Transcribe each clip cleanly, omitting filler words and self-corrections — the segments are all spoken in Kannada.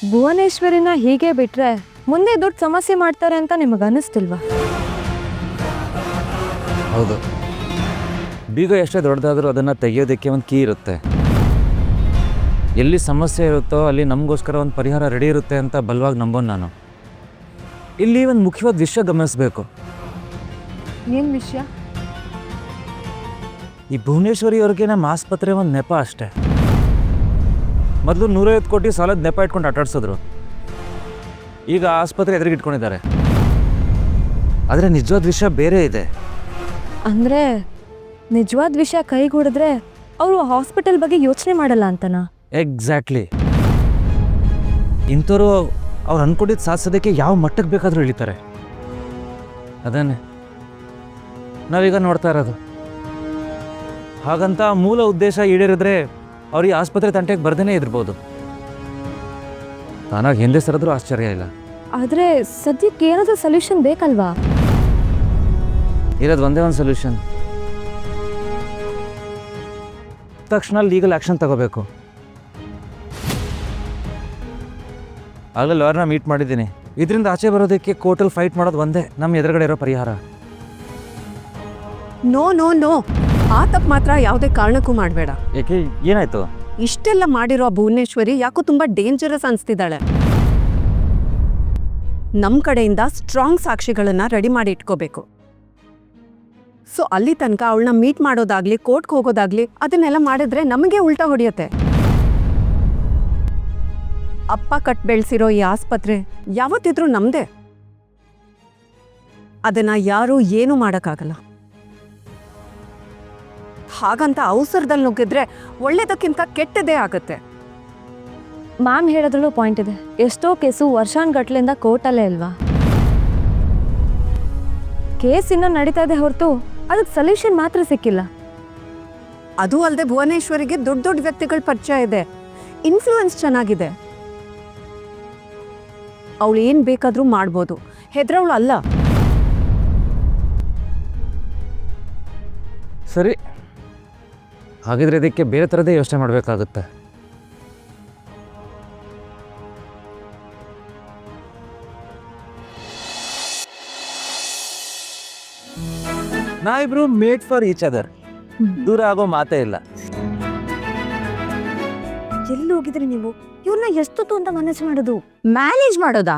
ಭುವನೇಶ್ವರಿನ ಹೀಗೆ ಬಿಟ್ರೆ ಮುಂದೆ ದೊಡ್ಡ ಸಮಸ್ಯೆ ಮಾಡ್ತಾರೆ ಅಂತ ನಿಮಗೆ ಅನ್ನಿಸ್ತಿಲ್ವಾ? ಹೌದು, ಬೀಗ ಎಷ್ಟೇ ದೊಡ್ಡದಾದರೂ ಅದನ್ನು ತೆಗೆಯೋದಕ್ಕೆ ಒಂದು ಕೀ ಇರುತ್ತೆ. ಎಲ್ಲಿ ಸಮಸ್ಯೆ ಇರುತ್ತೋ ಅಲ್ಲಿ ನಮಗೋಸ್ಕರ ಒಂದು ಪರಿಹಾರ ರೆಡಿ ಇರುತ್ತೆ ಅಂತ ಬಲವಾಗಿ ನಂಬೋನು ನಾನು. ಇಲ್ಲಿ ಒಂದು ಮುಖ್ಯವಾದ ವಿಷಯ ಗಮನಿಸಬೇಕು. ಏನು ವಿಷಯ? ಈ ಭುವನೇಶ್ವರಿ ಅವ್ರಿಗೆ ನಮ್ಮ ಆಸ್ಪತ್ರೆ ಒಂದು ನೆಪ ಅಷ್ಟೇ. ಮೊದಲು 150 ಕೋಟಿ ಸಾಲದ ನೆಪ ಇಟ್ಕೊಂಡು ಆಟಾಡ್ಸಿದ್ರು. ಈಗ ಆಸ್ಪತ್ರೆ ಎದುರಿಗೆ ಇಟ್ಕೊಂಡಿದ್ದಾರೆ. ಆದರೆ ನಿಜವಾದ ವಿಷಯ ಬೇರೆ ಇದೆ. ಅಂದರೆ ನಿಜವಾದ ವಿಷಯ ಕೈಗೂಡಿದ್ರೆ ಅವರು ಹಾಸ್ಪಿಟಲ್ ಬಗ್ಗೆ ಯೋಚನೆ ಮಾಡಲ್ಲ ಅಂತನಾ? ಎಕ್ಸಾಕ್ಟ್ಲಿ. ಇಂಥವ್ರು ಅವ್ರು ಅಂದ್ಕೊಂಡಿದ್ದು ಸಾಧಿಸೋದಕ್ಕೆ ಯಾವ ಮಟ್ಟಕ್ಕೆ ಬೇಕಾದರೂ ಇಳಿತಾರೆ. ಅದನ್ನೇ ನಾವೀಗ ನೋಡ್ತಾ ಇರೋದು. ಹಾಗಂತ ಮೂಲ ಉದ್ದೇಶ ಈಡೇರಿದ್ರೆ ಅವ್ರಿಗೆ ಆಸ್ಪತ್ರೆ ತಂಟೆಗೆ ಬರ್ದೇ ಇರ್ಬೋದು. ತಾನಾಗಿ ಹಿಂದೆ ಸರಿದ್ರೂ ಆಶ್ಚರ್ಯ ಇಲ್ಲ. ಆದರೆ ಸದ್ಯಕ್ಕೆ ಏನಾದರೂ ಸೊಲ್ಯೂಷನ್ ಬೇಕಲ್ವಾ? ಇರೋದು ಒಂದೇ ಒಂದು ಸೊಲ್ಯೂಷನ್. ತಕ್ಷಣ ಲೀಗಲ್ ಆ್ಯಕ್ಷನ್ ತಗೋಬೇಕು. ಆಗಲೇ ಲಾಯರ್ನ ಮೀಟ್ ಮಾಡಿದ್ದೀನಿ. ಇದರಿಂದ ಆಚೆ ಬರೋದಕ್ಕೆ ಕೋರ್ಟಲ್ಲಿ ಫೈಟ್ ಮಾಡೋದು ಒಂದೇ ನಮ್ಮ ಎದುರುಗಡೆ ಇರೋ ಪರಿಹಾರ. ನೋ ನೋ ನೋ, ಆ ತಪ್ಪು ಮಾತ್ರ ಯಾವುದೇ ಕಾರಣಕ್ಕೂ ಮಾಡಬೇಡ. ಏಕೆ, ಏನಾಯ್ತು? ಇಷ್ಟೆಲ್ಲ ಮಾಡಿರೋ ಭುವನೇಶ್ವರಿ ಯಾಕೋ ತುಂಬ ಡೇಂಜರಸ್ ಅನಿಸ್ತಿದ್ದಾಳೆ. ನಮ್ಮ ಕಡೆಯಿಂದ ಸ್ಟ್ರಾಂಗ್ ಸಾಕ್ಷಿಗಳನ್ನು ರೆಡಿ ಮಾಡಿ ಇಟ್ಕೋಬೇಕು. ಸೊ ಅಲ್ಲಿ ತನಕ ಅವಳನ್ನ ಮೀಟ್ ಮಾಡೋದಾಗ್ಲಿ ಕೋರ್ಟ್ಗೆ ಹೋಗೋದಾಗ್ಲಿ ಅದನ್ನೆಲ್ಲ ಮಾಡಿದ್ರೆ ನಮಗೆ ಉಲ್ಟಾ ಹೊಡೆಯುತ್ತೆ. ಅಪ್ಪ ಕಟ್ ಬೆಳೆಸಿರೋ ಈ ಆಸ್ಪತ್ರೆ ಯಾವತ್ತಿದ್ರೂ ನಮ್ಮದೇ. ಅದನ್ನು ಯಾರೂ ಏನೂ ಮಾಡೋಕ್ಕಾಗಲ್ಲ. ಹಾಗಂತ ಅವಸರದಲ್ಲಿ ನುಗ್ಗಿದ್ರೆ ಒಳ್ಳೇದಕ್ಕಿಂತ ಕೆಟ್ಟದೇ ಆಗುತ್ತೆ. ಮ್ಯಾಮ್ ಹೇಳೋದ್ರಲ್ಲೂ ಪಾಯಿಂಟ್ ಇದೆ. ಎಷ್ಟೋ ಕೇಸು ವರ್ಷಾನುಗಟ್ಲೆಯಿಂದ ಕೋರ್ಟಲ್ಲೇ ಅಲ್ವಾ? ಕೇಸ್ ಇನ್ನೂ ನಡೀತಾ ಇದೆ ಹೊರತು ಅದಕ್ಕೆ ಸೊಲ್ಯೂಷನ್ ಮಾತ್ರ ಸಿಕ್ಕಿಲ್ಲ. ಅದು ಅಲ್ಲದೆ ಭುವನೇಶ್ವರಿಗೆ ದೊಡ್ಡ ದೊಡ್ಡ ವ್ಯಕ್ತಿಗಳ ಪರಿಚಯ ಇದೆ, ಇನ್ಫ್ಲೂಯೆನ್ಸ್ ಚೆನ್ನಾಗಿದೆ. ಅವಳು ಏನು ಬೇಕಾದರೂ ಮಾಡ್ಬೋದು, ಹೆದ್ರವಳು ಅಲ್ಲ. ಸರಿ, ಹಾಗಿದ್ರೆ ಇದಕ್ಕೆ ಬೇರೆ ಥರದೇ ಯೋಚನೆ ಮಾಡಬೇಕಾಗುತ್ತೆ. ನಾವಿಬ್ರು ಮೇಡ್ ಫಾರ್ ಈಚ್ ಅದರ್. ದೂರ ಆಗೋ ಮಾತೇ ಇಲ್ಲ. ಎಲ್ಲಿ ಹೋಗಿದ್ರಿ ನೀವು? ಇವ್ರನ್ನ ಎಷ್ಟೊತ್ತು ಅಂತ ಮನಸ್ಸು ಮಾಡೋದು? ಮ್ಯಾನೇಜ್ ಮಾಡೋದಾ?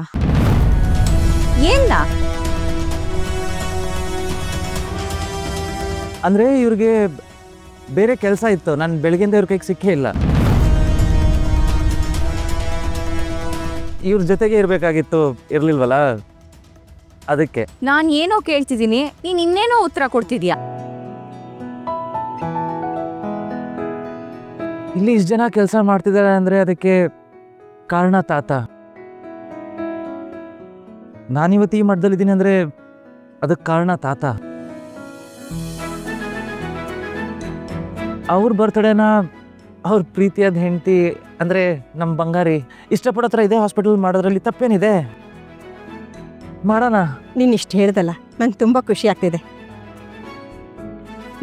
ಏನ ಅಂದರೆ ಇವ್ರಿಗೆ ಬೇರೆ ಕೆಲಸ ಇತ್ತು. ನಾನು ಬೆಳಗ್ಗೆಯಿಂದ ಇವ್ರ ಕೈಗೆ ಸಿಕ್ಕೇ ಇಲ್ಲ. ಇವ್ರ ಜೊತೆಗೆ ಇರಬೇಕಾಗಿತ್ತು, ಇರಲಿಲ್ವಲ್ಲ, ಅದಕ್ಕೆ. ನಾನು ಏನೋ ಕೇಳ್ತಿದ್ದೀನಿ, ನೀನು ಇನ್ನೇನೋ ಉತ್ತರ ಕೊಡ್ತಿದ್ಯಾ. ಇಲ್ಲಿ ಇಷ್ಟು ಜನ ಕೆಲಸ ಮಾಡ್ತಿದ್ದಾರೆ ಅಂದರೆ ಅದಕ್ಕೆ ಕಾರಣ ತಾತ. ನಾನಿವತ್ತು ಈ ಮಟ್ಟದಲ್ಲಿದ್ದೀನಿ ಅಂದರೆ ಅದಕ್ಕೆ ಕಾರಣ ತಾತ. ಅವ್ರ ಬರ್ತಡೇನ ಅವ್ರ ಪ್ರೀತಿಯಾದ ಹೆಂಡತಿ ಅಂದರೆ ನಮ್ಮ ಬಂಗಾರಿ ಇಷ್ಟಪಡೋ ಥರ ಇದೇ ಹಾಸ್ಪಿಟಲ್ ಮಾಡೋದ್ರಲ್ಲಿ ತಪ್ಪೇನಿದೆ? ಮಾಡೋಣ. ನೀನು ಇಷ್ಟು ಹೇಳ್ದಲ್ಲ, ನಂಗೆ ತುಂಬ ಖುಷಿ ಆಗ್ತಿದೆ.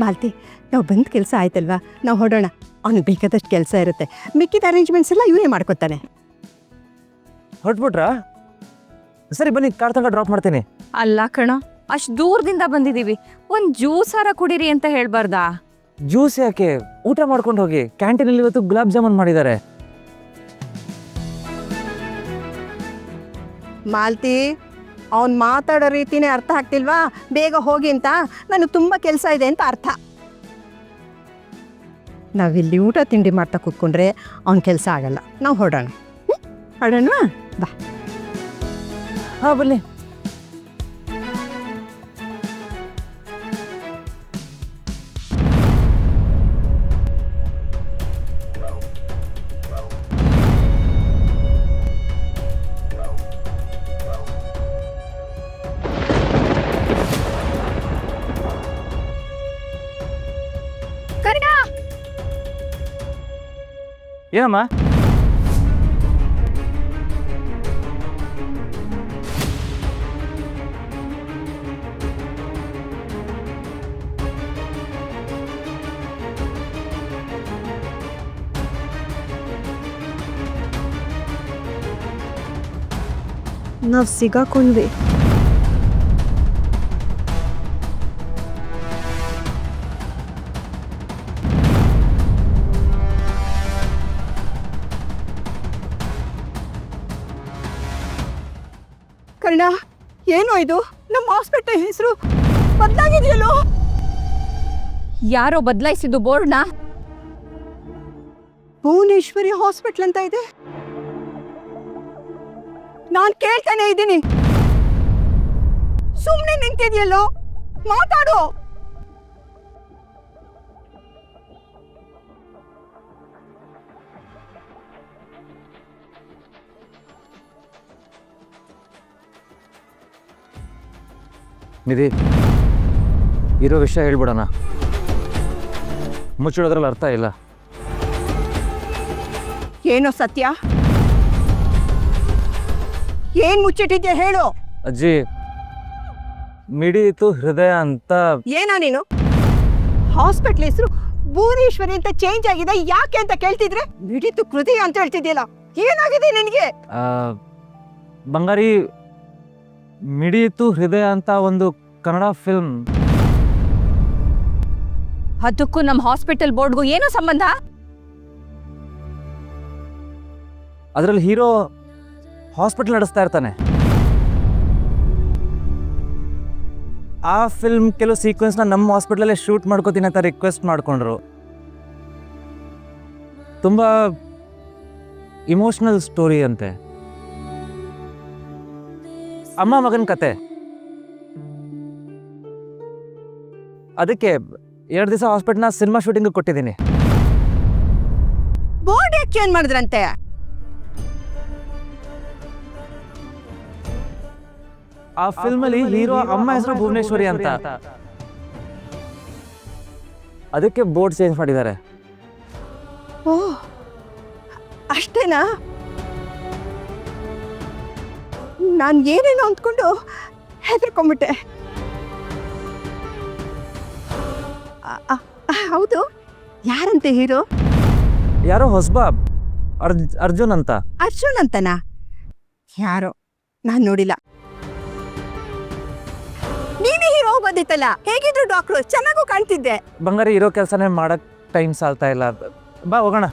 ಮಾಲ್ತಿ, ನಾವು ಬಂದ ಕೆಲಸ ಆಯ್ತಲ್ವಾ, ನಾವು ಹೊಡೋಣ. ಅವ್ನಿಗೆ ಬೇಕಾದಷ್ಟು ಕೆಲಸ ಇರುತ್ತೆ, ಮಿಕ್ಕಿದ ಅರೇಂಜ್ಮೆಂಟ್ಸ್ ಎಲ್ಲ ಇವನೇ ಮಾಡ್ಕೊತಾನೆ. ಹೊರಟ್ಬಿಟ್ರಾ? ಸರಿ ಬನ್ನಿ, ಕಾರ್ ತನಕ ಡ್ರಾಪ್ ಮಾಡ್ತೀನಿ. ಅಲ್ಲ ಕಣ, ಅಷ್ಟು ದೂರದಿಂದ ಬಂದಿದ್ದೀವಿ, ಒಂದು ಜ್ಯೂಸಾರ ಕುಡೀರಿ ಅಂತ ಹೇಳ್ಬಾರ್ದಾ? ಜ್ಯೂಸ್ ಯಾಕೆ, ಊಟ ಮಾಡ್ಕೊಂಡು ಹೋಗಿ. ಕ್ಯಾಂಟೀನಲ್ಲಿ ಇವತ್ತು ಗುಲಾಬ್ ಜಾಮೂನ್ ಮಾಡಿದ್ದಾರೆ. ಮಾಲ್ತಿ, ಅವ್ನು ಮಾತಾಡೋ ರೀತಿನೇ ಅರ್ಥ ಆಗ್ತಿಲ್ವಾ? ಬೇಗ ಹೋಗಿ ಅಂತ, ನನಗೆ ತುಂಬ ಕೆಲಸ ಇದೆ ಅಂತ ಅರ್ಥ. ನಾವಿಲ್ಲಿ ಊಟ ತಿಂಡಿ ಮಾಡ್ತಾ ಕೂತ್ಕೊಂಡ್ರೆ ಅವ್ನ ಕೆಲಸ ಆಗಲ್ಲ. ನಾವು ಹೊಡೋಣ. ಹೊಡೋಣವಾ? ಬಾ. ಹಾಂ ಬನ್ನಿ. ಏನಮ್ಮ? ನಾವು ಸಿಗಾಕೊಂಡ್ವಿ. ಕರ್ಣ, ಏನೋ ಇದು? ನಮ್ಮ ಹಾಸ್ಪಿಟಲ್ ಹೆಸರು ಬದಲಾಗಿದೆಯಲ್ಲೋ? ಯಾರೋ ಬದಲಾಯಿಸಿದ್ದು ಬೋರ್ಡ್ನ? ಭುವನೇಶ್ವರಿ ಹಾಸ್ಪಿಟಲ್ ಅಂತ ಇದೆ. ನಾನು ಕೇಳ್ತಾನೆ ಇದ್ದೀನಿ, ಸುಮ್ಮನೆ ನಿಂತಿದೆಯಲ್ಲೋ, ಮಾತಾಡು. ನಿಧಿ, ಇರೋ ವಿಷಯ ಹೇಳ್ಬಿಡೋಣ. ಮುಚ್ಚಿಡೋದ್ರಲ್ಲಿ ಅರ್ಥ ಇಲ್ಲ. ಏನೋ ಸತ್ಯ? ಏನ್ ಮುಚ್ಚಿಟ್ಟಿದ್ಯಾ ಹೇಳು. ಅಜ್ಜಿ, ಮಿಡಿಯಿತು ಹೃದಯ ಅಂತ. ಏನೋ ನೀನು ಹಾಸ್ಪಿಟ್ಲ್ ಹೆಸರು ಭುವನೇಶ್ವರಿ ಅಂತ ಚೇಂಜ್ ಆಗಿದೆ ಯಾಕೆ ಅಂತ ಕೇಳ್ತಿದ್ರೆ ಮಿಡಿತು ಹೃದಯ ಅಂತ ಹೇಳ್ತಿದ್ಯಲ್ಲ, ಏನಾಗಿದೆ ನಿನಗೆ? ಬಂಗಾರಿ, ಮಿಡಿಯಿತು ಹೃದಯ ಅಂತ ಒಂದು ಕನ್ನಡ ಫಿಲ್ಮ್. ಅದಕ್ಕೂ ನಮ್ಮ ಹಾಸ್ಪಿಟಲ್ ಬೋರ್ಡ್ಗೂ ಏನೋ ಸಂಬಂಧ? ಅದರಲ್ಲಿ ಹೀರೋ ಹಾಸ್ಪಿಟಲ್ ನಡೆಸ್ತಾ ಇರ್ತಾನೆ. ಆ ಫಿಲ್ಮ್ ಕೆಲವು ಸೀಕ್ವೆನ್ಸ್ನ ನಮ್ಮ ಹಾಸ್ಪಿಟಲಲ್ಲೇ ಶೂಟ್ ಮಾಡ್ಕೋತೀನಿ ಅಂತ ರಿಕ್ವೆಸ್ಟ್ ಮಾಡ್ಕೊಂಡ್ರು. ತುಂಬ ಇಮೋಷ್ನಲ್ ಸ್ಟೋರಿ ಅಂತೆ. ಅಮ್ಮ ಮಗನ ಕತೆ. ಅದಕ್ಕೆ 2 ದಿವಸ ಹಾಸ್ಪಿಟಲ್ನ ಸಿನಿಮಾ ಶೂಟಿಂಗ್ ಕೊಟ್ಟಿದ್ದೀನಿ. ಬೋರ್ಡ್ ಯಾಕೆ ಚೇಂಜ್ ಮಾಡಿದ್ರಂತೆ? ಆ ಫಿಲ್ಮಲ್ಲಿ ಹೀರೋ ಅಮ್ಮ ಹೆಸರು ಭುವನೇಶ್ವರಿ ಅಂತ. ಅದಕ್ಕೆ ಬೋರ್ಡ್ ಚೇಂಜ್ ಮಾಡಿದ್ದಾರೆ. ಓ, ಅಷ್ಟೇನಾ? ನಾನು ಏನೇನೋ ಅಂದ್ಕೊಂಡು ಹೆದರ್ಕೊಂಡ್ಬಿಟ್ಟೆ. ಹೌದು, ಯಾರಂತೆ ಹೀರೋ? ಯಾರೋ ಹೊಸಬ, ಅರ್ಜುನ್ ಅಂತ. ಅರ್ಜುನ್ ಅಂತನಾ? ಯಾರೋ, ನಾನು ನೋಡಿಲ್ಲ. ನೀನೇ ಹೀರೋ ಬಂದಿತ್ತಲ್ಲ, ಹೇಗಿದ್ರು ಡಾಕ್ಟ್ರು, ಚೆನ್ನಾಗೂ ಕಾಣ್ತಿದ್ದೆ. ಬಂಗಾರಿ, ಇರೋ ಕೆಲಸನೇ ಮಾಡಕ್ ಟೈಮ್ ಸಾಲ್ತಾ ಇಲ್ಲ. ಬಾ ಹೋಗೋಣ.